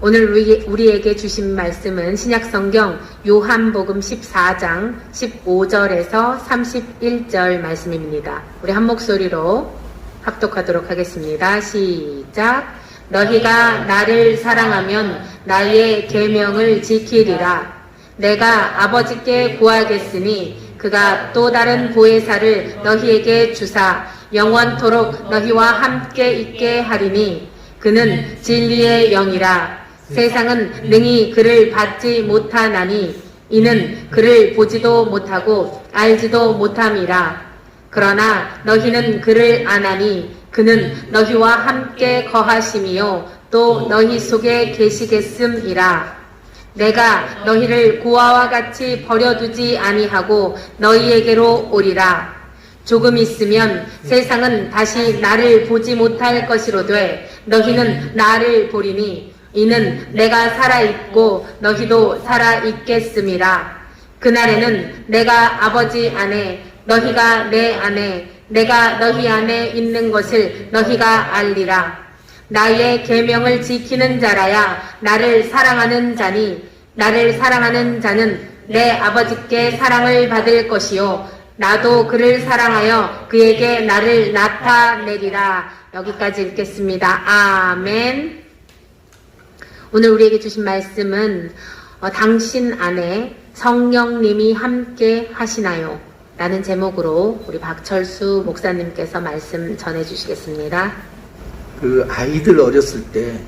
오늘 우리에게 주신 말씀은 신약성경 요한복음 14장 15절에서 31절 말씀입니다. 우리 한 목소리로 합독하도록 하겠습니다. 시작. 너희가 나를 사랑하면 나의 계명을 지키리라. 내가 아버지께 구하겠으니 그가 또 다른 보혜사를 너희에게 주사 영원토록 너희와 함께 있게 하리니 그는 진리의 영이라. 세상은 능히 그를 받지 못하나니 이는 그를 보지도 못하고 알지도 못함이라. 그러나 너희는 그를 아나니 그는 너희와 함께 거하심이요 또 너희 속에 계시겠음이라. 내가 너희를 고아와 같이 버려두지 아니하고 너희에게로 오리라. 조금 있으면 세상은 다시 나를 보지 못할 것이로되 너희는 나를 보리니 이는 내가 살아있고 너희도 살아있겠음이라. 그날에는 내가 아버지 안에 너희가 내 안에 내가 너희 안에 있는 것을 너희가 알리라. 나의 계명을 지키는 자라야 나를 사랑하는 자니 나를 사랑하는 자는 내 아버지께 사랑을 받을 것이요 나도 그를 사랑하여 그에게 나를 나타내리라. 여기까지 읽겠습니다. 아멘. 오늘 우리에게 주신 말씀은 당신 안에 성령님이 함께 하시나요? 라는 제목으로 우리 박철수 목사님께서 말씀 전해주시겠습니다. 그 아이들 어렸을 때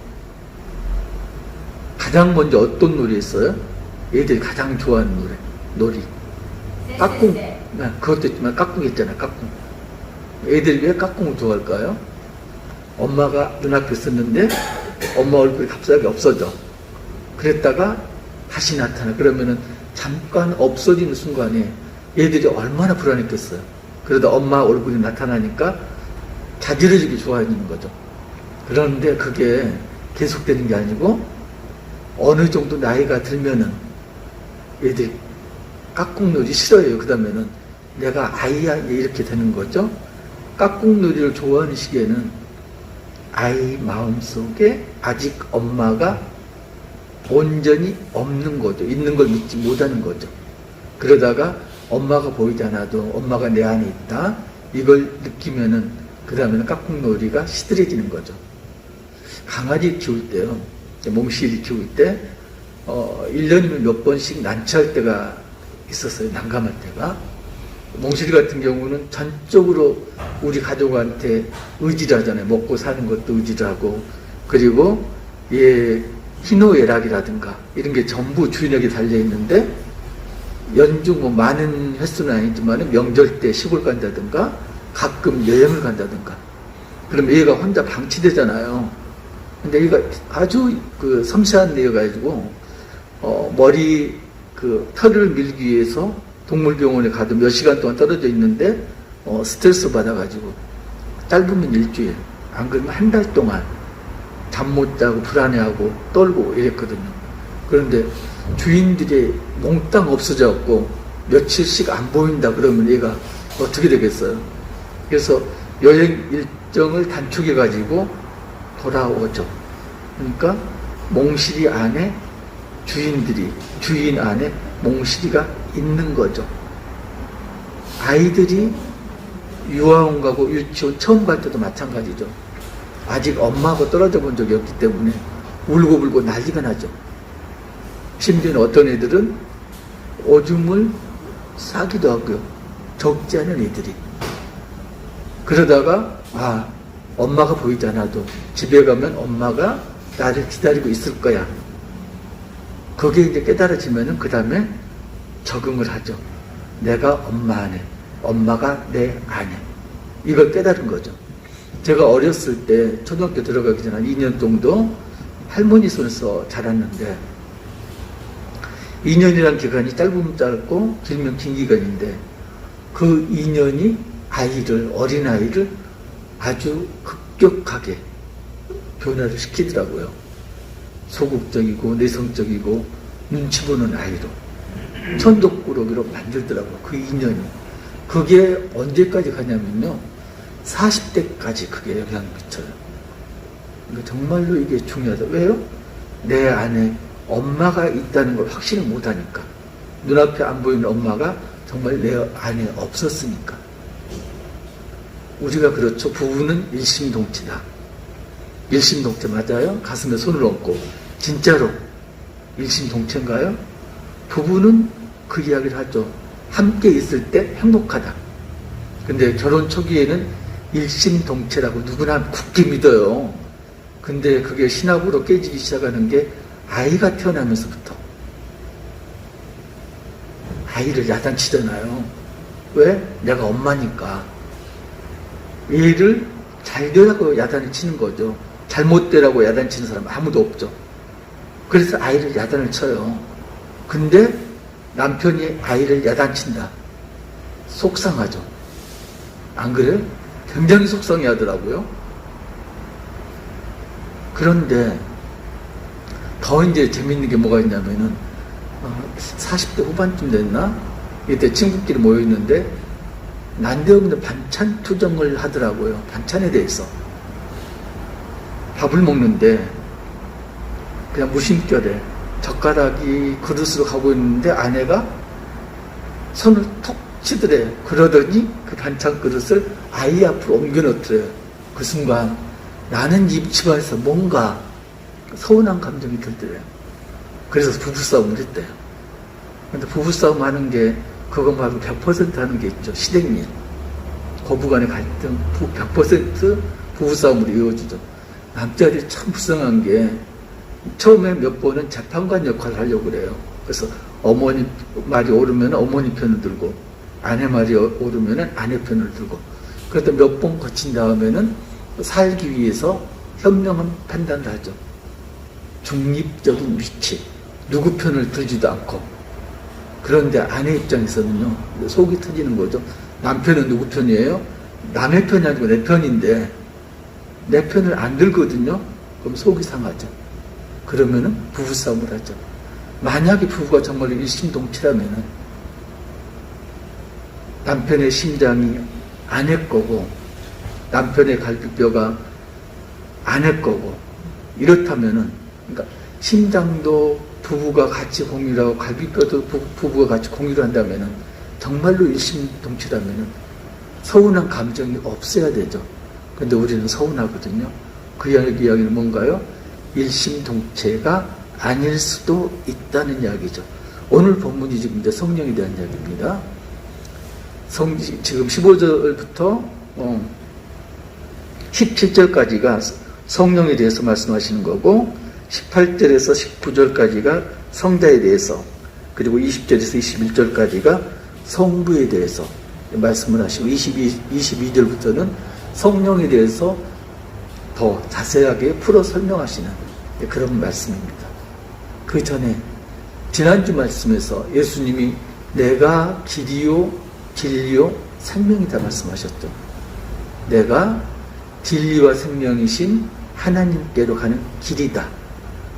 가장 먼저 어떤 놀이 했어요? 애들이 가장 좋아하는 놀이. 까꿍. 그것도 있지만 까꿍 있잖아요. 까꿍. 애들이 왜 까꿍을 좋아할까요? 엄마가 눈앞에 있었는데 엄마 얼굴이 갑자기 없어져. 그랬다가 다시 나타나. 그러면은 잠깐 없어지는 순간에 애들이 얼마나 불안했겠어요. 그러다 엄마 얼굴이 나타나니까 자지러지게 좋아하는 거죠. 그런데 그게 계속되는 게 아니고 어느 정도 나이가 들면은 애들이 까꿍놀이 싫어해요. 그 다음에는 내가 아이야 이렇게 되는 거죠. 까꿍놀이를 좋아하는 시기에는 아이 마음속에 아직 엄마가 온전히 없는 거죠. 있는 걸 믿지 못하는 거죠. 그러다가 엄마가 보이지 않아도 엄마가 내 안에 있다 이걸 느끼면은 그 다음에는 까꿍놀이가 시들해지는 거죠. 강아지 키울 때요, 몽실이 키울 때 1년이면 몇 번씩 난처할 때가 있었어요. 난감할 때가. 몽실이 같은 경우는 전적으로 우리 가족한테 의지를 하잖아요. 먹고 사는 것도 의지를 하고, 그리고 희노애락이라든가 이런 게 전부 주인에게 달려있는데 연중 많은 횟수는 아니지만 명절 때 시골 간다든가 가끔 여행을 간다든가 그럼 얘가 혼자 방치되잖아요. 근데 얘가 아주 섬세한 애여가지고 머리 털을 밀기 위해서 동물병원에 가도 몇 시간 동안 떨어져 있는데 스트레스 받아가지고 짧으면 일주일, 안 그러면 한 달 동안 잠 못 자고 불안해하고 떨고 이랬거든요. 그런데 주인들이 몽땅 없어져갖고 며칠씩 안 보인다 그러면 얘가 어떻게 되겠어요? 그래서 여행 일정을 단축해가지고 돌아오죠. 그러니까 몽실이 안에 주인 안에 몽실이가 있는 거죠. 아이들이 유아원 가고 유치원 처음 갈 때도 마찬가지죠. 아직 엄마하고 떨어져 본 적이 없기 때문에 울고불고 난리가 나죠. 심지어는 어떤 애들은 오줌을 싸기도 하고요. 적지 않은 애들이. 그러다가 엄마가 보이지 않아도 집에 가면 엄마가 나를 기다리고 있을 거야. 그게 이제 깨달아지면은 그 다음에 적응을 하죠. 내가 엄마 안에, 엄마가 내 안에. 이걸 깨달은 거죠. 제가 어렸을 때 초등학교 들어가기 전에 한 2년 정도 할머니 손에서 자랐는데 2년이라는 기간이 짧으면 짧고 길면 긴 기간인데 그 2년이 어린아이를 아주 급격하게 변화를 시키더라고요. 소극적이고 내성적이고 눈치 보는 아이로 천덕꾸러기로 만들더라고요. 그 2년이. 그게 언제까지 가냐면요, 40대까지 그게 영향을 미쳐요. 그러니까 정말로 이게 중요하다. 왜요? 내 안에 엄마가 있다는 걸 확신을 못하니까. 눈앞에 안 보이는 엄마가 정말 내 안에 없었으니까. 우리가 그렇죠. 부부는 일심동체다. 일심동체 맞아요? 가슴에 손을 얹고. 진짜로 일심동체인가요? 부부는 그 이야기를 하죠. 함께 있을 때 행복하다. 근데 결혼 초기에는 일심동체라고 누구나 굳게 믿어요. 근데 그게 신학으로 깨지기 시작하는 게 아이가 태어나면서부터. 아이를 야단치잖아요. 왜? 내가 엄마니까. 얘를 잘 되라고 야단을 치는 거죠. 잘못되라고 야단치는 사람 아무도 없죠. 그래서 아이를 야단을 쳐요. 근데 남편이 아이를 야단친다. 속상하죠. 안 그래요? 굉장히 속상해 하더라고요. 그런데 더 이제 재밌는 게 뭐가 있냐면은 40대 후반쯤 됐나? 이때 친구끼리 모여있는데 난데없는 반찬 투정을 하더라고요. 반찬에 대해서. 밥을 먹는데 그냥 무심결에 젓가락이 그릇으로 가고 있는데 아내가 손을 톡 치더래. 그러더니 그 반찬 그릇을 아이 앞으로 옮겨 놓더래요. 그 순간 나는 이 집안에서 뭔가 서운한 감정이 들더래요. 그래서 부부싸움을 했대요. 근데 부부싸움 하는 게 그거 말고 100% 하는 게 있죠. 시댁일. 고부간의 갈등 100% 부부싸움으로 이루어지죠. 남자들이 참 불쌍한 게 처음에 몇 번은 재판관 역할을 하려고 그래요. 그래서 어머니 말이 오르면 어머니 편을 들고 아내 말이 오르면 아내 편을 들고 그러다 몇 번 거친 다음에는 살기 위해서 현명한 판단을 하죠. 중립적인 위치, 누구 편을 들지도 않고. 그런데 아내 입장에서는요, 속이 터지는 거죠. 남편은 누구 편이에요? 남의 편이 아니고 내 편인데 내 편을 안 들거든요. 그럼 속이 상하죠. 그러면은 부부싸움을 하죠. 만약에 부부가 정말 일심동체라면은 남편의 심장이 아내 거고 남편의 갈비뼈가 아내 거고 이렇다면은 그러니까 심장도 부부가 같이 공유를 하고 갈비뼈도 부부가 같이 공유를 한다면은 정말로 일심동체라면은 서운한 감정이 없어야 되죠. 근데 우리는 서운하거든요. 그 이야기는 뭔가요? 일심동체가 아닐 수도 있다는 이야기죠. 오늘 본문이 지금 이제 성령에 대한 이야기입니다. 지금 15절부터 17절까지가 성령에 대해서 말씀하시는 거고 18절에서 19절까지가 성자에 대해서 그리고 20절에서 21절까지가 성부에 대해서 말씀을 하시고 22절부터는 성령에 대해서 더 자세하게 풀어 설명하시는 그런 말씀입니다. 그 전에 지난주 말씀에서 예수님이 내가 길이요 진리요 생명이다 말씀하셨죠. 내가 진리와 생명이신 하나님께로 가는 길이다.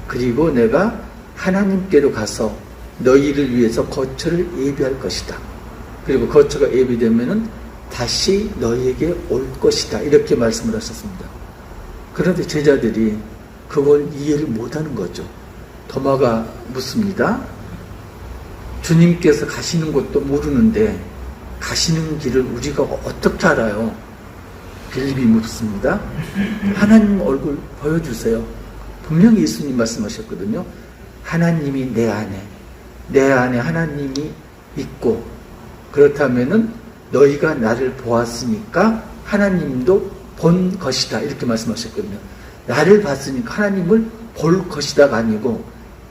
그리고 내가 하나님께로 가서 너희를 위해서 거처를 예비할 것이다. 그리고 거처가 예비되면은 다시 너희에게 올 것이다. 이렇게 말씀을 하셨습니다. 그런데 제자들이 그걸 이해를 못하는 거죠. 도마가 묻습니다. 주님께서 가시는 곳도 모르는데 가시는 길을 우리가 어떻게 알아요? 빌립이 묻습니다. 하나님 얼굴 보여주세요. 분명히 예수님 말씀하셨거든요. 하나님이 내 안에 하나님이 있고 그렇다면은 너희가 나를 보았으니까 하나님도 본 것이다. 이렇게 말씀하셨거든요. 나를 봤으니까 하나님을 볼 것이다가 아니고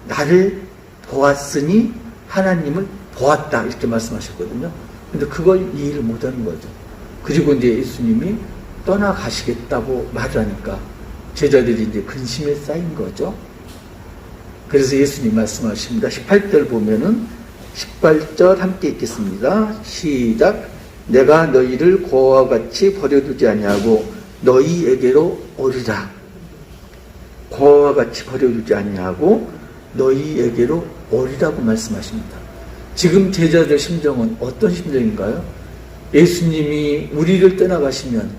나를 보았으니 하나님을 보았다. 이렇게 말씀하셨거든요. 근데 그걸 이해를 못하는 거죠. 그리고 이제 예수님이 떠나가시겠다고 말하니까 제자들이 이제 근심에 쌓인 거죠. 그래서 예수님 말씀하십니다. 18절 보면은 18절 함께 읽겠습니다. 시작. 내가 너희를 고아와 같이 버려두지 아니하고 너희에게로 오리라. 고아와 같이 버려두지 아니하고 너희에게로 오리라고 말씀하십니다. 지금 제자들 심정은 어떤 심정인가요? 예수님이 우리를 떠나가시면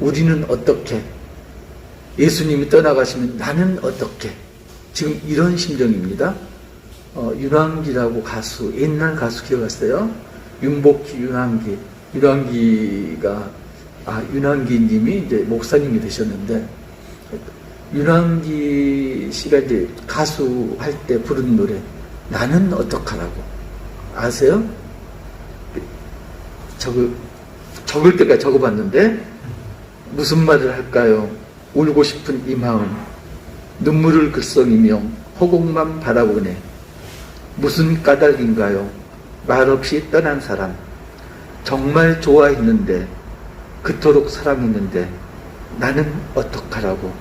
우리는 어떻게? 예수님이 떠나가시면 나는 어떻게? 지금 이런 심정입니다. 윤왕기라고 가수, 옛날 가수 기억하세요? 윤복희, 윤왕기. 윤왕기 님이 이제 목사님이 되셨는데, 윤왕기 씨가 이제 가수 할 때 부른 노래, 나는 어떡하라고. 아세요? 적을 때까지 적어봤는데, 무슨 말을 할까요? 울고 싶은 이 마음, 눈물을 글썽이며 허공만 바라보네. 무슨 까닭인가요? 말없이 떠난 사람. 정말 좋아했는데, 그토록 사랑했는데, 나는 어떡하라고.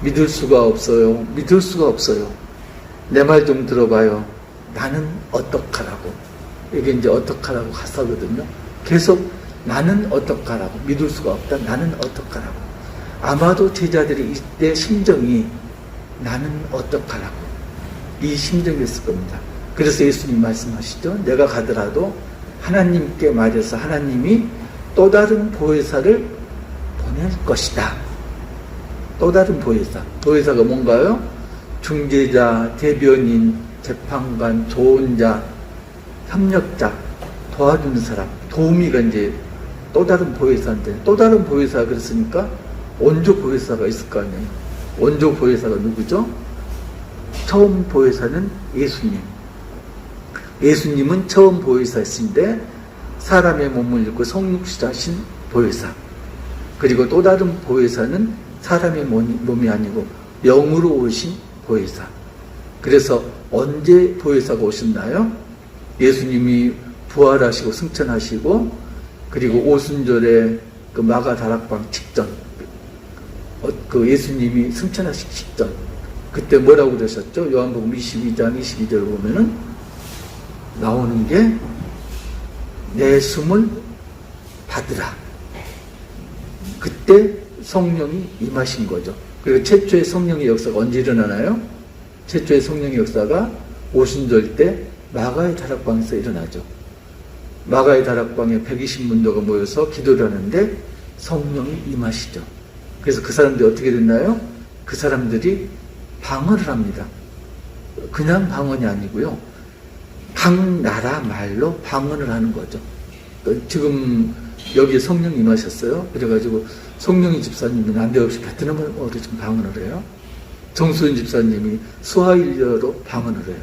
믿을 수가 없어요. 믿을 수가 없어요. 내 말 좀 들어봐요. 나는 어떡하라고. 이게 이제 어떡하라고 가사거든요. 계속 나는 어떡하라고. 믿을 수가 없다. 나는 어떡하라고. 아마도 제자들이 이때 심정이 나는 어떡하라고. 이 심정이었을 겁니다. 그래서 예수님 말씀하시죠. 내가 가더라도 하나님께 말해서 하나님이 또 다른 보혜사를 보낼 것이다. 또 다른 보혜사. 보혜사가 뭔가요? 중재자, 대변인, 재판관, 조언자, 협력자, 도와주는 사람. 도우미가 이제 또 다른 보혜사인데, 또 다른 보혜사가 그랬으니까 원조 보혜사가 있을 거 아니에요. 원조 보혜사가 누구죠? 처음 보혜사는 예수님. 예수님은 처음 보혜사이신데 사람의 몸을 입고 성육신하신 보혜사. 그리고 또 다른 보혜사는 사람의 몸이 아니고 영으로 오신 보혜사. 그래서 언제 보혜사가 오셨나요? 예수님이 부활하시고 승천하시고 그리고 오순절에 그 마가 다락방 직전, 그 예수님이 승천하시기 직전, 그때 뭐라고 그러셨죠? 요한복음 22장 22절 보면은 나오는 게 내 숨을 받으라. 그때 성령이 임하신 거죠. 그리고 최초의 성령의 역사가 언제 일어나나요? 최초의 성령의 역사가 오순절 때 마가의 다락방에서 일어나죠. 마가의 다락방에 120문도가 모여서 기도를 하는데 성령이 임하시죠. 그래서 그 사람들이 어떻게 됐나요? 그 사람들이 방언을 합니다. 그냥 방언이 아니고요. 각 나라 말로 방언을 하는 거죠. 지금 여기에 성령이 임하셨어요. 그래가지고 송영희 집사님은 난데없이 베트남어로 지금 방언을 해요. 정수연 집사님이 스와힐리어로 방언을 해요.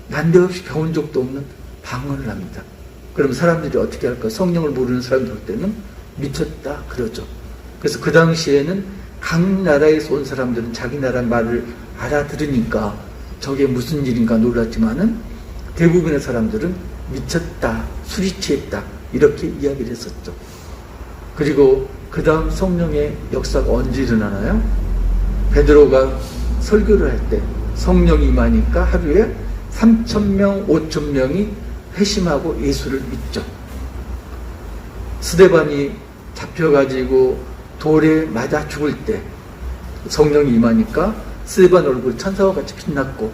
난데없이 배운 적도 없는 방언을 합니다. 그럼 사람들이 어떻게 할까? 성령을 모르는 사람들 볼 때는 미쳤다 그러죠. 그래서 그 당시에는 각 나라에서 온 사람들은 자기 나라 말을 알아들으니까 저게 무슨 일인가 놀랐지만은 대부분의 사람들은 미쳤다, 술이 취했다 이렇게 이야기를 했었죠. 그리고 그 다음 성령의 역사가 언제 일어나나요? 베드로가 설교를 할 때 성령이 임하니까 하루에 3,000명, 5,000명이 회심하고 예수를 믿죠. 스데반이 잡혀가지고 돌에 맞아 죽을 때 성령이 임하니까 스데반 얼굴 천사와 같이 빛났고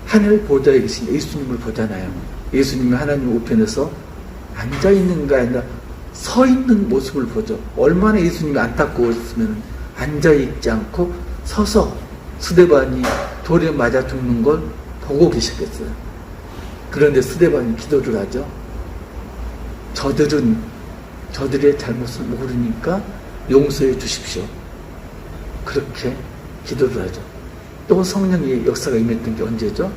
하늘 보좌에 계신 예수님을 보잖아요. 예수님이 하나님 우편에서 앉아있는가 아니라 서있는 모습을 보죠. 얼마나 예수님이 안타까웠으면 앉아있지 않고 서서 스데반이 돌에 맞아 죽는 걸 보고 계셨겠어요. 그런데 스데반이 기도를 하죠. 저들의 잘못을 모르니까 용서해 주십시오. 그렇게 기도를 하죠. 또 성령의 역사가 임했던 게 언제죠?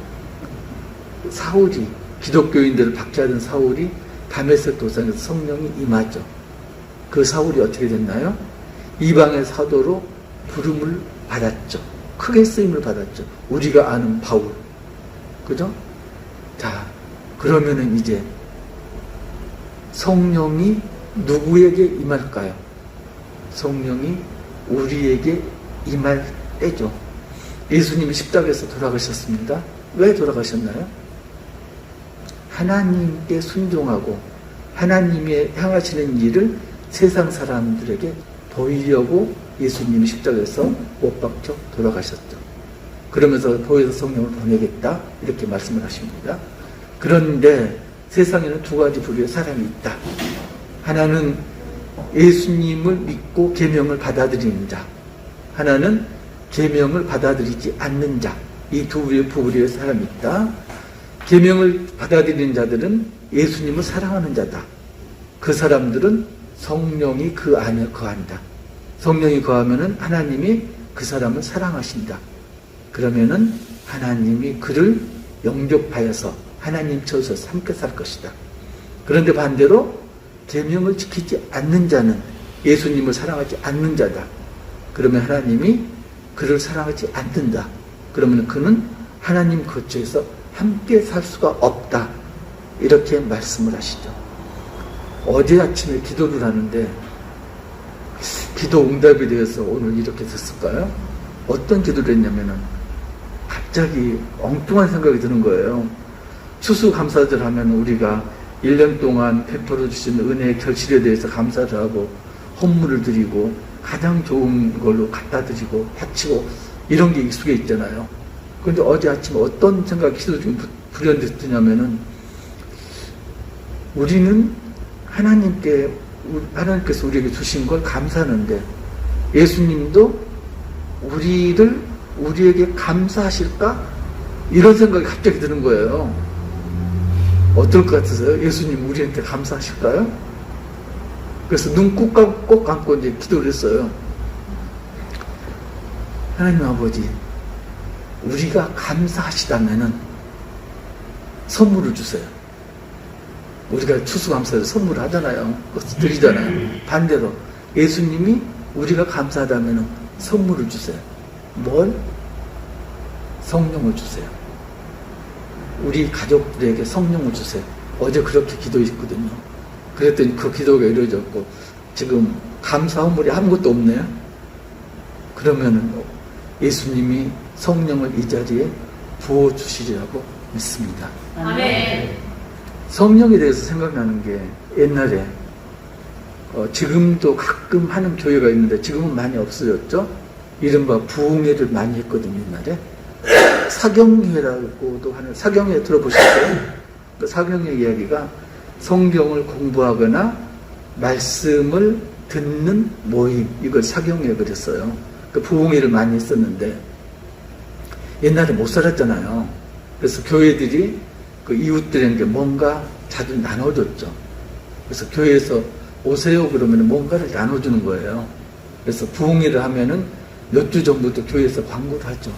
사울이, 기독교인들을 박해하던 사울이 다메섹 도상에서 성령이 임하죠. 그 사울이 어떻게 됐나요? 이방의 사도로 부름을 받았죠. 크게 쓰임을 받았죠. 우리가 아는 바울. 그죠? 자, 그러면은 이제 성령이 누구에게 임할까요? 성령이 우리에게 임할 때죠. 예수님이 십자가에서 돌아가셨습니다. 왜 돌아가셨나요? 하나님께 순종하고 하나님의 향하시는 일을 세상 사람들에게 보이려고 예수님이 십자가에서 못 박혀 돌아가셨죠. 그러면서 보혜사 성령을 보내겠다 이렇게 말씀을 하십니다. 그런데 세상에는 두 가지 부류의 사람이 있다. 하나는 예수님을 믿고 계명을 받아들이는 자, 하나는 계명을 받아들이지 않는 자, 이 두 부류의 사람이 있다. 계명을 받아들이는 자들은 예수님을 사랑하는 자다. 그 사람들은 성령이 그 안에 거한다. 성령이 거하면은 하나님이 그 사람을 사랑하신다. 그러면은 하나님이 그를 영접하여서 하나님 처소에서 함께 살 것이다. 그런데 반대로 계명을 지키지 않는 자는 예수님을 사랑하지 않는 자다. 그러면 하나님이 그를 사랑하지 않는다. 그러면 그는 하나님 거처에서 함께 살 수가 없다. 이렇게 말씀을 하시죠. 어제 아침에 기도를 하는데 기도 응답에 대해서 오늘 이렇게 됐을까요? 어떤 기도를 했냐면은 갑자기 엉뚱한 생각이 드는 거예요. 추수감사절 하면 우리가 1년 동안 베풀어 주신 은혜의 결실에 대해서 감사를 하고 헌물을 드리고 가장 좋은 걸로 갖다 드리고 바치고 이런 게 익숙해 있잖아요. 그런데 어제 아침에 어떤 생각이 기도 중에 불현듯 드냐면은 우리는 하나님께서 우리에게 주신 걸 감사하는데 예수님도 우리에게 감사하실까? 이런 생각이 갑자기 드는 거예요. 어떨 것 같으세요? 예수님 우리한테 감사하실까요? 그래서 눈 꼭 감고 이제 기도를 했어요. 하나님 아버지, 우리가 감사하시다면은 선물을 주세요. 우리가 추수감사를 선물을 하잖아요. 그것도 드리잖아요. 반대로 예수님이 우리가 감사하다면은 선물을 주세요. 뭘? 성령을 주세요. 우리 가족들에게 성령을 주세요. 어제 그렇게 기도했거든요. 그랬더니 그 기도가 이루어졌고 지금 감사 헌물이 아무것도 없네요. 그러면은 예수님이 성령을 이 자리에 부어주시리라고 믿습니다. 아멘. 성령에 대해서 생각나는 게 옛날에 지금도 가끔 하는 교회가 있는데 지금은 많이 없어졌죠. 이른바 부흥회를 많이 했거든요. 옛날에 사경회라고도 하는, 사경회 들어보셨어요? 그 사경회 이야기가 성경을 공부하거나 말씀을 듣는 모임, 이걸 사경회 그랬어요. 그 부흥회를 많이 했었는데 옛날에 못 살았잖아요. 그래서 교회들이 그 이웃들에게 뭔가 자주 나눠줬죠. 그래서 교회에서 오세요 그러면 뭔가를 나눠주는 거예요. 그래서 부흥회를 하면은 몇 주 전부터 교회에서 광고를 하죠.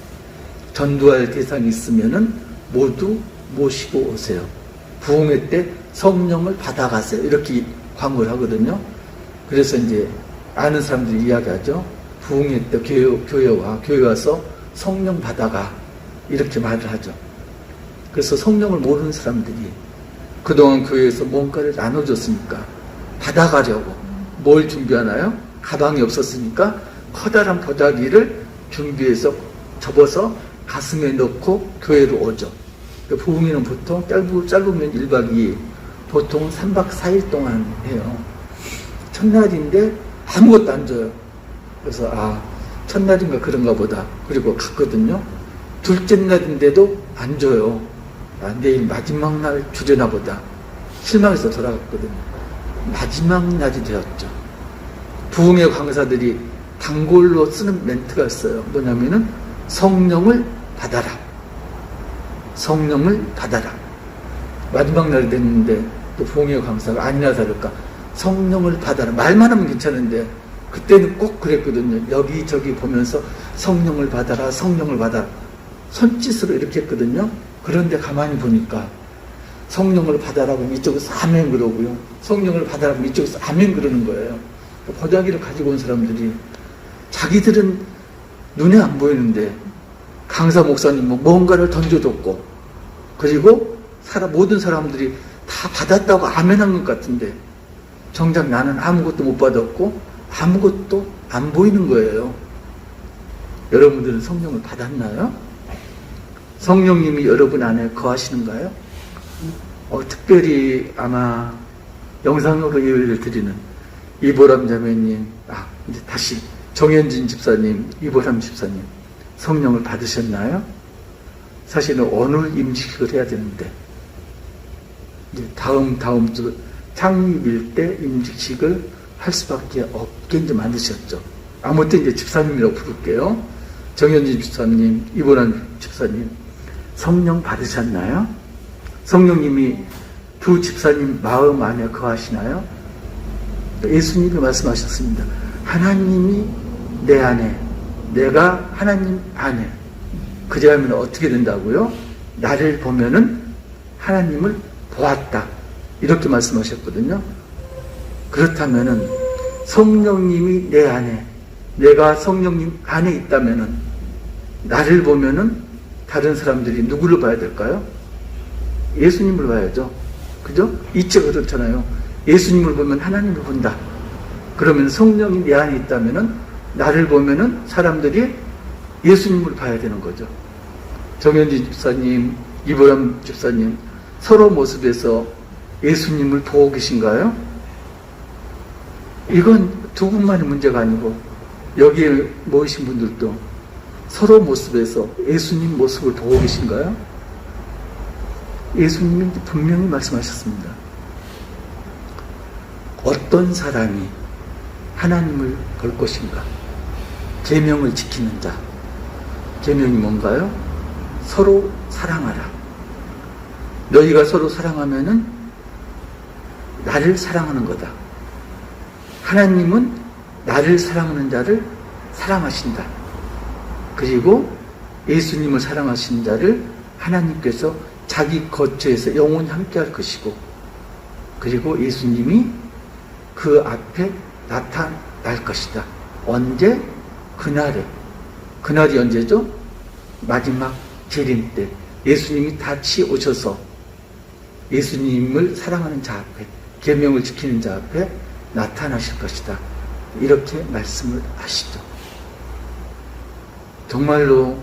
전도할 대상이 있으면은 모두 모시고 오세요. 부흥회 때 성령을 받아가세요. 이렇게 광고를 하거든요. 그래서 이제 아는 사람들이 이야기하죠. 부흥회 때 교회 와서 성령 받아가. 이렇게 말을 하죠. 그래서 성령을 모르는 사람들이 그동안 교회에서 뭔가를 나눠줬으니까 받아가려고 뭘 준비하나요? 가방이 없었으니까 커다란 보자기를 준비해서 접어서 가슴에 넣고 교회로 오죠. 부흥회는 보통 짧으면 1박 2일, 보통 3박 4일 동안 해요. 첫날인데 아무것도 안 줘요. 그래서 첫날인가 그런가 보다. 그리고 갔거든요. 둘째 날인데도 안 줘요. 내일 마지막 날 주려나 보다. 실망해서 돌아갔거든요. 마지막 날이 되었죠. 부흥회 강사들이 단골로 쓰는 멘트가 있어요. 뭐냐면은 성령을 받아라. 성령을 받아라. 마지막 날이 됐는데 또 부흥회 강사가 아니나 다를까 성령을 받아라. 말만 하면 괜찮은데 그때는 꼭 그랬거든요. 여기저기 보면서 성령을 받아라. 성령을 받아라. 손짓으로 이렇게 했거든요. 그런데 가만히 보니까 성령을 받아라고 이쪽에서 아멘 그러고요. 성령을 받아라고 이쪽에서 아멘 그러는 거예요. 보자기를 가지고 온 사람들이 자기들은 눈에 안 보이는데 강사 목사님 뭔가를 던져줬고 그리고 모든 사람들이 다 받았다고 아멘한 것 같은데 정작 나는 아무것도 못 받았고 아무것도 안 보이는 거예요. 여러분들은 성령을 받았나요? 성령님이 여러분 안에 거하시는가요? 특별히 아마 영상으로 예배를 드리는 이보람 자매님, 이제 다시 정현진 집사님, 이보람 집사님, 성령을 받으셨나요? 사실은 오늘 임직식을 해야 되는데, 이제 다음 주 창립일 때 임직식을 할 수밖에 없게 이제 만드셨죠. 아무튼 이제 집사님이라고 부를게요. 정현진 집사님, 이보란 집사님, 성령 받으셨나요? 성령님이 두 집사님 마음 안에 거하시나요? 예수님이 말씀하셨습니다. 하나님이 내 안에, 내가 하나님 안에. 그리하면 어떻게 된다고요? 나를 보면은 하나님을 보았다. 이렇게 말씀하셨거든요. 그렇다면은 성령님이 내 안에, 내가 성령님 안에 있다면은 나를 보면은 다른 사람들이 누구를 봐야 될까요? 예수님을 봐야죠. 그죠? 이치가 그렇잖아요. 예수님을 보면 하나님을 본다. 그러면 성령이 내 안에 있다면은 나를 보면은 사람들이 예수님을 봐야 되는 거죠. 정현진 집사님, 이보람 집사님, 서로 모습에서 예수님을 보고 계신가요? 이건 두 분만의 문제가 아니고 여기에 모이신 분들도 서로 모습에서 예수님 모습을 보고 계신가요? 예수님이 분명히 말씀하셨습니다. 어떤 사람이 하나님을 볼 것인가? 계명을 지키는 자. 계명이 뭔가요? 서로 사랑하라. 너희가 서로 사랑하면은 나를 사랑하는 거다. 하나님은 나를 사랑하는 자를 사랑하신다. 그리고 예수님을 사랑하신 자를 하나님께서 자기 거처에서 영원히 함께 할 것이고, 그리고 예수님이 그 앞에 나타날 것이다. 언제? 그날에. 그날이 언제죠? 마지막 재림 때 예수님이 다시 오셔서 예수님을 사랑하는 자 앞에, 계명을 지키는 자 앞에 나타나실 것이다. 이렇게 말씀을 하시죠. 정말로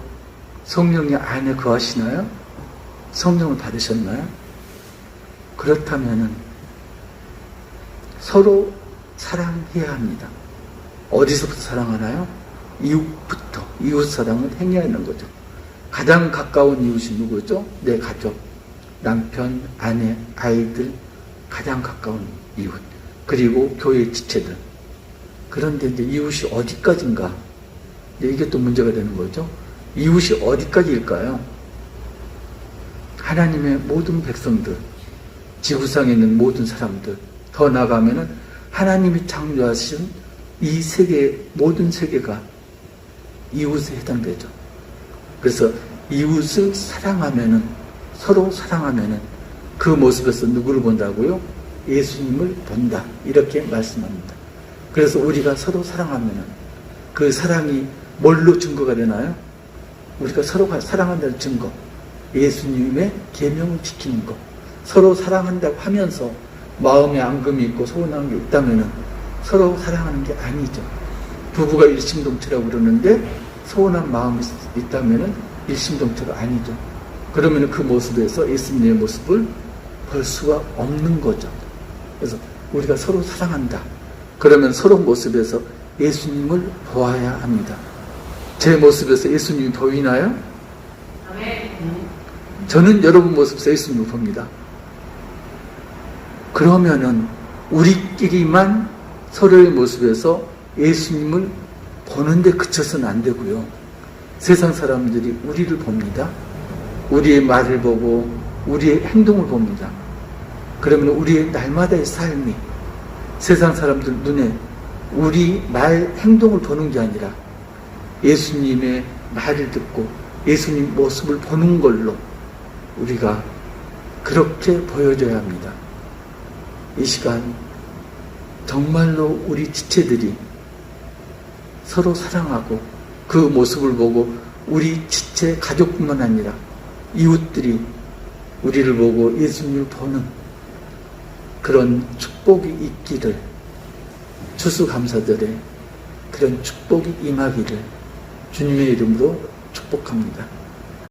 성령이 안에 거하시나요? 성령을 받으셨나요? 그렇다면은 서로 사랑해야 합니다. 어디서부터 사랑하나요? 이웃부터. 이웃 사랑을 행해야 하는 거죠. 가장 가까운 이웃이 누구죠? 내 가족, 남편, 아내, 아이들, 가장 가까운 이웃. 그리고 교회 지체들. 그런데 이제 이웃이 어디까지인가? 이게 또 문제가 되는 거죠. 이웃이 어디까지일까요? 하나님의 모든 백성들, 지구상에 있는 모든 사람들, 더 나아가면은 하나님이 창조하신 이 세계, 모든 세계가 이웃에 해당되죠. 그래서 이웃을 사랑하면은, 서로 사랑하면은 그 모습에서 누구를 본다고요? 예수님을 본다. 이렇게 말씀합니다. 그래서 우리가 서로 사랑하면은 그 사랑이 뭘로 증거가 되나요? 우리가 서로가 사랑한다는 증거. 예수님의 계명을 지키는 것. 서로 사랑한다고 하면서 마음에 앙금이 있고 서운한 게 있다면은 서로 사랑하는 게 아니죠. 부부가 일심동체라고 그러는데 서운한 마음이 있다면은 일심동체가 아니죠. 그러면 그 모습에서 예수님의 모습을 볼 수가 없는 거죠. 그래서 우리가 서로 사랑한다. 그러면 서로 모습에서 예수님을 보아야 합니다. 제 모습에서 예수님이 보이나요? 저는 여러분 모습에서 예수님을 봅니다. 그러면은 우리끼리만 서로의 모습에서 예수님을 보는데 그쳐서는 안 되고요. 세상 사람들이 우리를 봅니다. 우리의 말을 보고 우리의 행동을 봅니다. 그러면 우리의 날마다의 삶이 세상 사람들 눈에 우리 말, 행동을 보는 게 아니라 예수님의 말을 듣고 예수님 모습을 보는 걸로 우리가 그렇게 보여줘야 합니다. 이 시간 정말로 우리 지체들이 서로 사랑하고 그 모습을 보고 우리 지체 가족뿐만 아니라 이웃들이 우리를 보고 예수님을 보는 그런 축복이 있기를, 추수감사절에 그런 축복이 임하기를 주님의 이름으로 축복합니다.